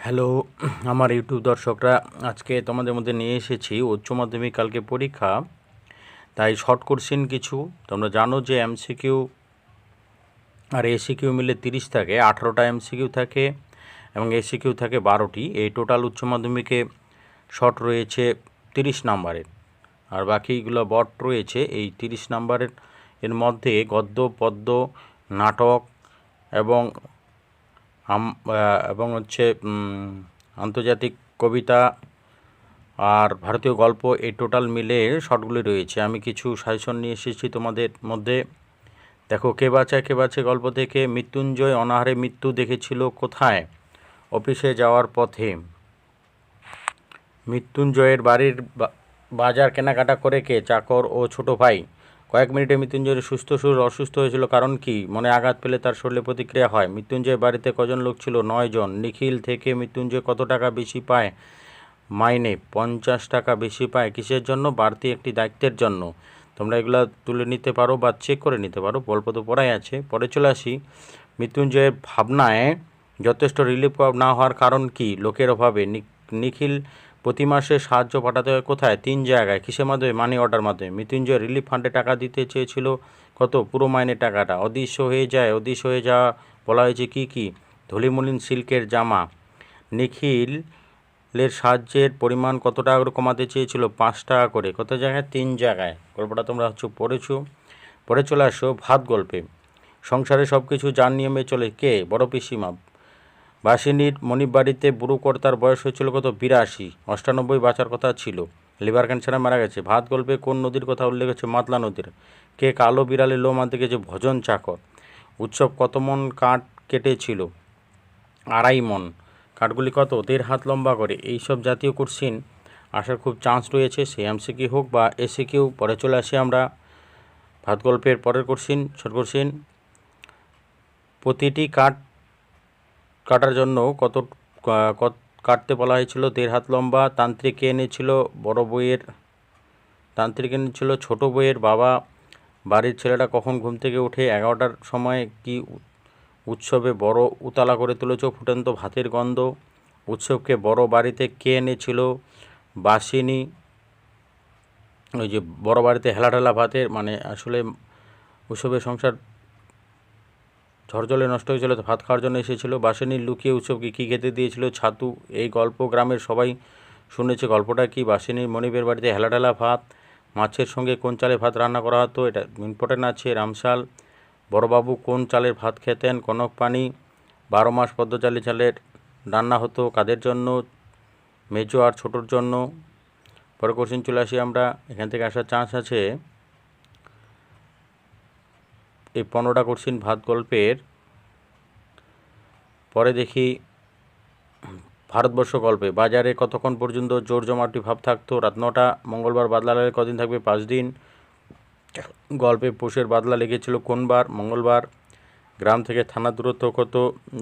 Hello আমার YouTube দর্শকরা, আজকে তোমাদের মধ্যে নিয়ে এসেছি উচ্চ মাধ্যমিক কালকে পরীক্ষা, তাই শর্ট কোশ্চেন কিছু। তোমরা জানো যে এমসিকিউ আর এসিকিউ মিলে 30 থাকে, 18টা এমসিকিউ থাকে এবং এসিকিউ থাকে 12টি। এই টোটাল উচ্চ মাধ্যমিকে শর্ট রয়েছে 30 নাম্বারের, আর বাকিগুলো বট রয়েছে এই 30 নাম্বারের। এর মধ্যে গদ্য, পদ্য, নাটক এবং হচ্ছে আন্তর্জাতিক কবিতা আর ভারতীয় গল্প, এই টোটাল মিলে শর্টগুলি রয়েছে। আমি কিছু সাজেশন নিয়ে এসেছি তোমাদের মধ্যে। দেখো, কে বাঁচে গল্প থেকে। মৃত্যুঞ্জয় অনাহারে মৃত্যু দেখেছিল কোথায়? অফিসে যাওয়ার পথে। মৃত্যুঞ্জয়ের বাড়ির বাজার কেনাকাটা করে কে? চাকর ও ছোট ভাই। কয়েক মিনিটে মৃত্যুঞ্জয়ের সুস্থ শরীর অসুস্থ হয়েছিল কারণ কি? মনে আঘাত পেলে তার শরীরে প্রতিক্রিয়া হয়। মৃত্যুঞ্জয়ের বাড়িতে কজন লোক ছিল? 9 জন। নিখিল থেকে মৃত্যুঞ্জয় কত টাকা বেশি পায় মাইনে? 50 টাকা বেশি পায়। কিসের জন্য? বাড়তি একটি দায়িত্বের জন্য। তোমরা এগুলো তুলে নিতে পারো বা চেক করে নিতে পারো, গল্প তো পড়াই আছে। পরে চলে আসি, মৃত্যুঞ্জয়ের ভাবনায় যথেষ্ট রিলিফ না হওয়ার কারণ কি? লোকের অভাবে। নিখিল প্রতি মাসে সাহায্য পাঠাতে হয় কোথায়? 3 জায়গায়। কিসের মাধ্যমে? মানি অর্ডার মাধ্যমে। মৃত্যুঞ্জয় রিলিফ ফান্ডে টাকা দিতে চেয়েছিল কত? পুরো মাইনে টাকাটা। অদৃশ্য হয়ে যাওয়া বলা হয়েছে কি কি? ধূলিমলিন সিল্কের জামা। নিখিলের সাহায্যের পরিমাণ কত টাকা করে কমাতে চেয়েছিল? 5 টাকা করে। কত জায়গায়? 3 জায়গায়। গল্পটা তোমরা পড়েছো। পরে চলে আসো ভাত গল্পে। সংসারে সব কিছু যার নিয়মে চলে কে? বড় পিসিমা। বাসিনীর মনিব বাড়িতে বুড়ো কর্তার বয়স হয়েছিল কত? 82। 98 বাঁচার কথা ছিল, লিভার ক্যান্সারে মারা গেছে। ভাত গল্পে কোন নদীর কথা উল্লেখ আছে? মাতলা নদীর। কে কালো বিড়ালে লোম আনতে গেছে? ভজন চাকর। উৎসব কত মন কাঠ কেটেছিল? 2.5 মন। কাঠগুলি কত? 1.5 হাত লম্বা করে। এইসব জাতীয় কোশ্চিন আসার খুব চান্স রয়েছে, সে এমসিকিউ হোক বা এসিকিউ। পরে চলে আসি আমরা ভাত গল্পের পরের কোশ্চিন, শর্ট কোশ্চিন। প্রতিটি কাটার জন্য কত কাটতে বলা হয়েছিল? 1.5 হাত লম্বা। তান্ত্রিক এনেছিল ছোট বইয়ের বাবা। বাড়ির ছেলেটা কখন ঘুম থেকে উঠে? 11টার সময়। কি উৎসবে বড় উতালা করে তুলেছ? ফুটন্ত ভাতের গন্ধ। উৎসবকে বড় বাড়িতে কে এনেছিল? বাসিনী। ওই যে বড় বাড়িতে হেলাঢেলা ভাতের, মানে আসলে উৎসবের সংসার ঝড়জলে নষ্ট হয়েছিল, তো ভাত খাওয়ার জন্য এসেছিল। বাসিনী লুকিয়ে উৎসবকে কী খেতে দিয়েছিল? ছাতু। এই গল্প গ্রামের সবাই শুনেছে। গল্পটা কি? বাসিনীর মনিবের বাড়িতে হেলাঢেলা ভাত। মাছের সঙ্গে কোন চালে ভাত রান্না করা হতো? এটা ইম্পর্টেন্ট আছে, রামশাল। বড়বাবু কোন চালের ভাত খেতেন? কনক পানি। 12 মাস পদ্ম চালের রান্না হতো কাদের জন্য? মেজো আর ছোটোর জন্য। পরে কোশ্চেন চলে আসি আমরা, এখান থেকে আসার চান্স আছে এই 15টা কোশ্চেন ভাত গল্পের। পরে দেখি ভারতবর্ষ গল্পে। বাজারে কতক্ষণ পর্যন্ত জোর জমাটি ভাব থাকতো? রাত 9টা। মঙ্গলবার বাদলা লাগলে কদিন থাকবে? 5 দিন। গল্পে পৌষের বাদলা লেগেছিল কোন বার? মঙ্গলবার। গ্রাম থেকে থানার দূরত্ব কত?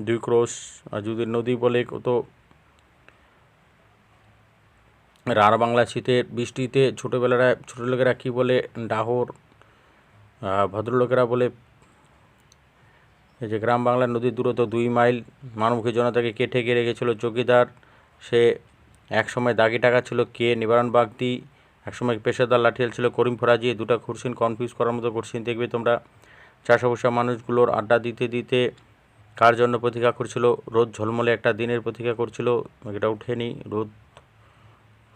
2 ক্রোশ। আর যদি নদী বলে কত? রাঢ় বাংলা শীতের বৃষ্টিতে ছোটো লোকেরা কী বলে? ডাহর। ভদ্রলোকেরা বলে। এই যে গ্রাম বাংলার নদীর দূরত্ব 2 মাইল। মানবমুখী জনতাকে কে ঠেকে রেখেছিল? চৌকিদার। সে একসময় দাগি টাকা ছিল কে? নিবারণ বাগদি। একসময় পেশাদার লাঠিয়াল ছিল করিম ফরাজি। 2টা কোশ্চেন কনফিউজ করার মতো কোশ্চেন দেখবে তোমরা। চাষা বসা মানুষগুলোর আড্ডা দিতে কার জন্য প্রতীক্ষা করছিল? রোদ ঝলমলে একটা দিনের প্রতীক্ষা করছিল। এটা উঠেনি, রোদ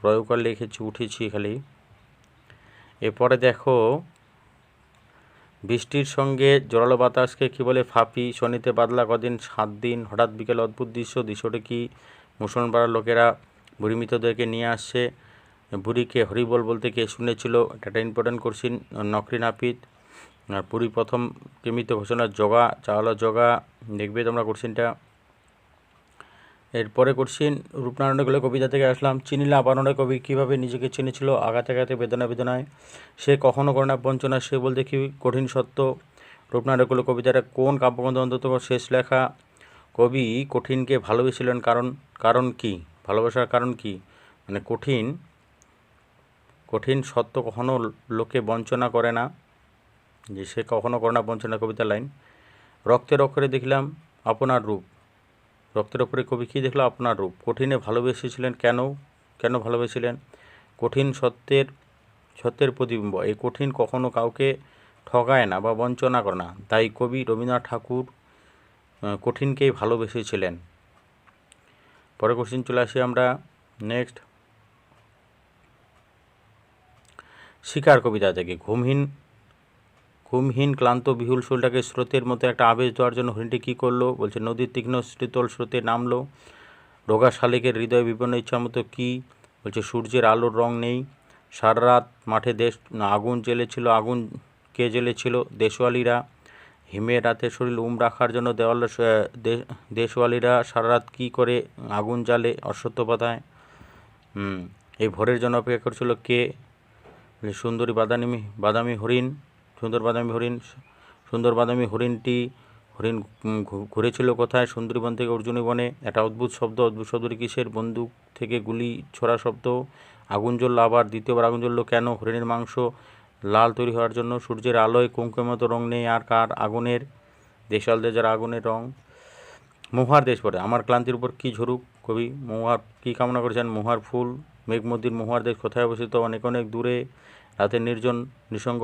প্রয়োগকার লিখেছি, উঠেছি খালি। এরপরে দেখো, বৃষ্টির সঙ্গে জোরালো বাতাসকে কী বলে? ফাঁপি। শনিতে বাদলা কদিন? 7 দিন। হঠাৎ বিকেলে অদ্ভুত দৃশ্যটা কি? মুসলমান পাড়ার লোকেরা বুড়ি মৃতদেরকে নিয়ে আসছে। বুড়িকে হরিবল বলতে কে শুনেছিল? এটা একটা ইম্পর্টেন্ট কোশ্চিন। নকরি নাপিত। আর পুরী প্রথম মৃত ঘোষণার জগা, চাওয়ালা জগা। দেখবে তোমরা কোশ্চিনটা। এরপরে কোশ্চিন, রূপনারায়ণের কবিতা থেকে আসলাম। চিনিলা আপারণের কবি কীভাবে নিজেকে চিনেছিল? আঘাতে বেদনায়। সে কখনো করে না বঞ্চনা, সে বলতে কি কঠিন সত্য। রূপনারায়ণের কবিতাটা কোন কাব্যগ্রন্থ অন্তত শেষ লেখা? কবি কঠিনকে ভালোবেসেছিলেন কারণ কি? ভালোবাসার কারণ কি? মানে কঠিন সত্য কখনো লোকে বঞ্চনা করে না, যে সে কখনো করে না বঞ্চনা, কবিতার লাইন। রক্তের অক্ষরে দেখিলাম আপনার রূপ। রক্তের ওপরে কবি কী দেখলো? আপনার রূপ। কঠিনে ভালোবেসেছিলেন কেন? কেন ভালোবেসেছিলেন? কঠিন সত্যের প্রতিবিম্ব। এই কঠিন কখনো কাউকে ঠগায় না বা বঞ্চনা করে না। তাই কবি রবীন্দ্রনাথ ঠাকুর কঠিনকেই ভালোবেসেছিলেন। পরের কোশ্চেন চলে আসি আমরা নেক্সট। শিকার কবিতা থেকে ঘুমহীন ক্লান্ত বিহুল শরীরটাকে স্রোতের মতো একটা আবেশ দেওয়ার জন্য হরিণটি কী করলো? বলছে নদীর তীক্ষ্ণ শীতল স্রোতে নামলো। রোগা শালিকের হৃদয় বিপন্ন ইচ্ছা মতো কী? বলছে সূর্যের আলোর রং নেই। সারা রাত মাঠে আগুন জ্বেলেছিল। আগুন কে জ্বেলেছিল? দেশওয়ালিরা। হিমের রাতে শরীর রাখার জন্য দেশওয়ালিরা সারা রাত কী করে আগুন জ্বালে? অশ্বত্থ পাতায়। এই ভোরের জন্য অপেক্ষা করছিল কে? সুন্দর বাদামি হরিণটি ঘুরেছিল কোথায়? সুন্দরবন থেকে অর্জুনী বনে। একটা অদ্ভুত শব্দটি কিসের? বন্দুক থেকে গুলি ছোড়া শব্দ। আগুন জ্বললো আবার, দ্বিতীয়বার আগুন জ্বললো কেন? হরিণের মাংস লাল তৈরি হওয়ার জন্য। সূর্যের আলোয় কুঙ্কুমের মতো রং নেই আর কার? আগুনের। দেশালদের যারা আগুনের রং। মহুয়ার দেশ পড়ে আমার ক্লান্তির উপর কী ঝরুক? কবি মহুয়ার কী কামনা করেছেন? মহুয়ার ফুল। মেঘমদ্দির মহুয়ার দেশ কোথায় অবস্থিত? অনেক অনেক দূরে। রাতের নির্জন নিঃসঙ্গ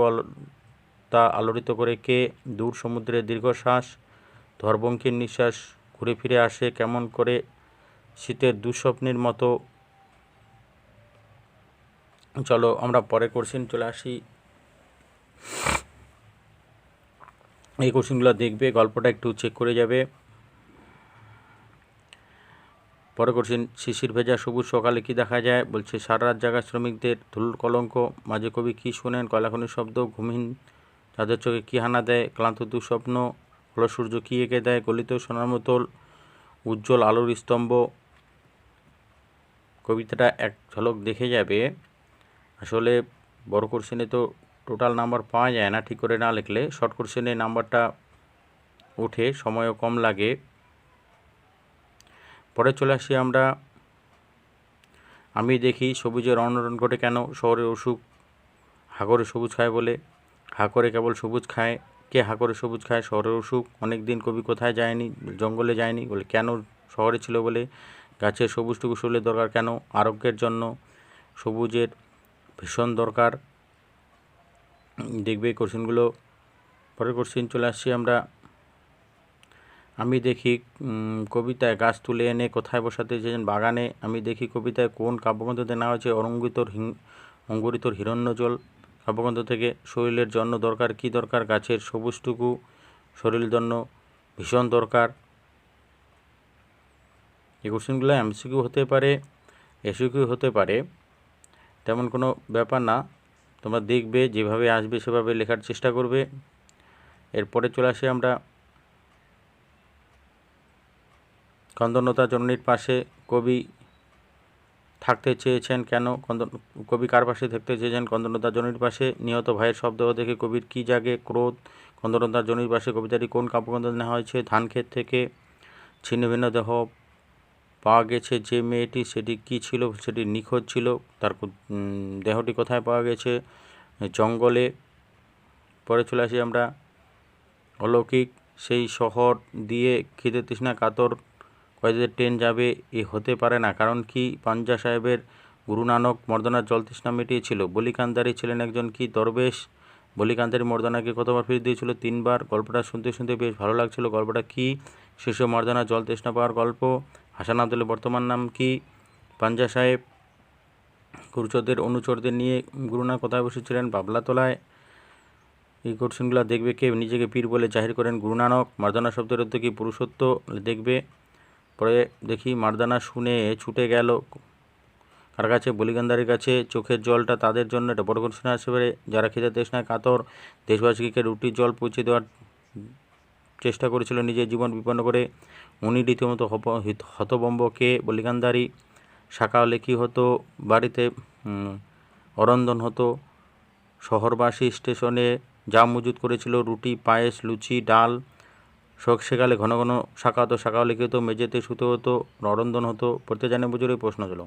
তা আলোড়িত করে কে? দূর সমুদ্রের দীর্ঘশ্বাস। ধর্বঙ্কির নিঃশ্বাস ঘুরে ফিরে আসে কেমন করে? শীতের দুঃস্বপ্নের মতো। চলো আমরা পরে কোশ্চেন চলে আসি। এই কোশ্চেনগুলো দেখবে, গল্পটা একটু চেক করে যাবে। পরে কোশ্চেন শিশির ভেজা সবুজ সকালে কি দেখা যায়? বলছে সারা রাত জাগা শ্রমিকদের ধুলোর কলঙ্ক। মাঝে কবি কী শোনেন? কয়লাখনির শব্দ। ঘুমহীন তাদের চোখে কী হানা দেয়? ক্লান্ত দুঃস্বপ্ন। হলো সূর্য কী এঁকে দেয়? গলিত সোনার মতোল উজ্জ্বল আলোর স্তম্ভ। কবিতাটা এক ঝলক দেখে যাবে। আসলে বড় কোশ্চেনে তো টোটাল নাম্বার পাওয়া যায় না ঠিক করে না লিখলে। শর্ট কোশ্চেনে নাম্বারটা ওঠে, সময়ও কম লাগে। পরে চলে আসি আমরা। আমি দেখি সবুজের অনটন ঘটে কেন? শহরের অসুখ হাগরে সবুজ খায় বলে। হাগরে কেবল সবুজ খায়। কে হাগরে সবুজ খায়? শহরের অসুখ। অনেক দিন কবি কোথায় যায়নি? জঙ্গলে যায়নি বলে। কেন? শহরে ছিল বলে। গাছের সবুজটুকু শরীরের দরকার কেন? আরোগ্যের জন্য। সবুজের ভীষণ দরকার। দেখবে কোশ্চেনগুলো। পরের কোশ্চেন চলে আসছি আমরা। আমি দেখি কবিতায় গাছ তুলে এনে কোথায় বসাতে চেয়েছেন? বাগানে। আমি দেখি কবিতায় কোন কাব্যগ্রন্থতে নেওয়া হয়েছে? অঙ্গুরিতর হিরণ্যজল কাব্যগ্রন্থ থেকে। শরীরের জন্য দরকার কি দরকার? গাছের সবুজটুকু শরীরের জন্য ভীষণ দরকার। এই কোশ্চেনগুলো এমসিকিউ হতে পারে, এসিকিউ হতে পারে, তেমন কোনো ব্যাপার না। তোমরা দেখবে, যেভাবে আসবে সেভাবে লেখার চেষ্টা করবে। এরপরে চলে আসি আমরা। কন্দন্বতা জননীর পাশে কবি থাকতে চেয়েছেন কেন? কবি কার পাশে থাকতে চেয়েছেন? কন্দন্বতা জননীর পাশে। নিহত ভাইয়ের শবদেহ দেখে কবির কী জাগে? ক্রোধ। কন্দন্বতা জননীর পাশে কবিতাটি কোন কাব্যগ্রন্থ নেওয়া হয়েছে? ধানক্ষেত থেকে। ছিন্ন ভিন্ন দেহ পাওয়া গেছে যে মেয়েটি, সেটি কী ছিল? সেটি নিখোঁজ ছিল। তার দেহটি কোথায় পাওয়া গেছে? জঙ্গলে। পরে চলে আসি আমরা। অলৌকিক সেই শহর দিয়ে খিদে তৃষ্ণা কাতর কয়েদিদের ট্রেন যাবে, এ হতে পারে না। কারণ কি? পাঞ্জা সাহেবের গুরু নানক মর্দানার জল তৃষ্ণা মিটিয়েছিল। বলিকান্দারি ছিলেন একজন কি দরবেশ? বলিকান্দারি মর্দানাকে কতবার ফিরে দিয়েছিল? 3 বার। গল্পটা শুনতে শুনতে বেশ ভালো লাগছিল। গল্পটা কি? শিশু মর্দানার জল তৃষ্ণা পাওয়ার গল্প। হাসান আব্দুলের বর্তমান নাম কি? পাঞ্জা সাহেব গুরুচরদের অনুচরদের নিয়ে গুরুনানক কোথায় বসেছিলেন? বাবলাতলায়। এই কোশ্চেনগুলো দেখবে। কে নিজেকে পীর বলে জাহির করেন? গুরু নানক। মার্দানা শব্দের অর্থ কি? পুরুষত্ব। দেখবে। পরে দেখি মার্দানা শুনে ছুটে গেল কার কাছে? বলিকান্দারের কাছে। চোখের জলটা তাদের জন্য, এটা বড় কোশ্চেন আসতে পারে, যারা খিদে তৃষ্ণায় কাতর। দেশবাসীকে রুটির জল পৌঁছে দেওয়ার চেষ্টা করেছিল নিজের জীবন বিপন্ন করে। উনি রীতিমতো হতবম্ব। কে? বলিকান্দারি। শাখা হলে কী হতো? বাড়িতে অরন্দন হতো। শহরবাসী স্টেশনে যা মজুত করেছিল, রুটি, পায়েস, লুচি, ডাল। সেকালে ঘন ঘন শাখা হতো। শাখা হলে কী হতো? মেঝেতে শুতে হতো, অরন্দন হতো। পড়তে জানে বুঝুর? এই প্রশ্ন ছিল।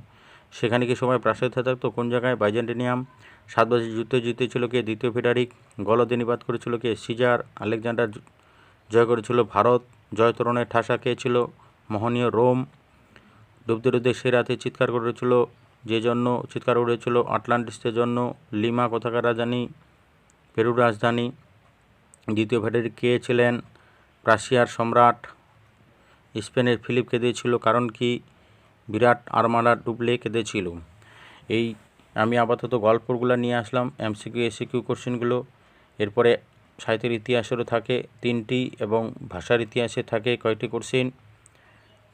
সেখানে কি সময় প্রাসাদ থাকতো? কোন জায়গায়? বাইজেন্টিনিয়াম। 7 বছর যুদ্ধ জিতেছিল কে? দ্বিতীয় ফেডারিক। গলদে নিবাদ করেছিল কে? সিজার। আলেকজান্ডার জয় করেছিল ভারত। জয়তরণের ঠাসা কে ছিল? মোহনীয় রোম ডুবতে ডুবতে সে রাতে চিৎকার করেছিল যে জন্য চিৎকার করেছিল আটলান্টিসের জন্য। লিমা কোথাকার রাজধানী? পেরুর রাজধানী। দ্বিতীয় ফ্রেডেরিক কে ছিলেন? প্রাশিয়ার সম্রাট। স্পেনের ফিলিপ কেঁদেছিল কারণ কি? বিরাট আর্মাডা ডুবলে কেঁদেছিল। এই আমি আপাতত গল্পগুলো নিয়ে আসলাম, এমসিকিউ এসিকিউ কোশ্চেনগুলো। এরপরে সাহিত্যের ইতিহাসেরও থাকে 3টি এবং ভাষার ইতিহাসে থাকে কয়টি কোশ্চেন।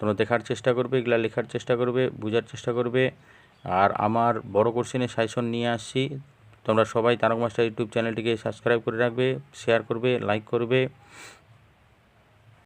তোমরা দেখার চেষ্টা করবে, এগুলো লেখার চেষ্টা করবে, বোঝার চেষ্টা করবে। আর আমার বড় কোশ্চেনের সাজেশন নিয়ে আসছি। তোমরা সবাই তারক মাস্টার ইউটিউব চ্যানেলটিকে সাবস্ক্রাইব করে রাখবে, শেয়ার করবে, লাইক করবে।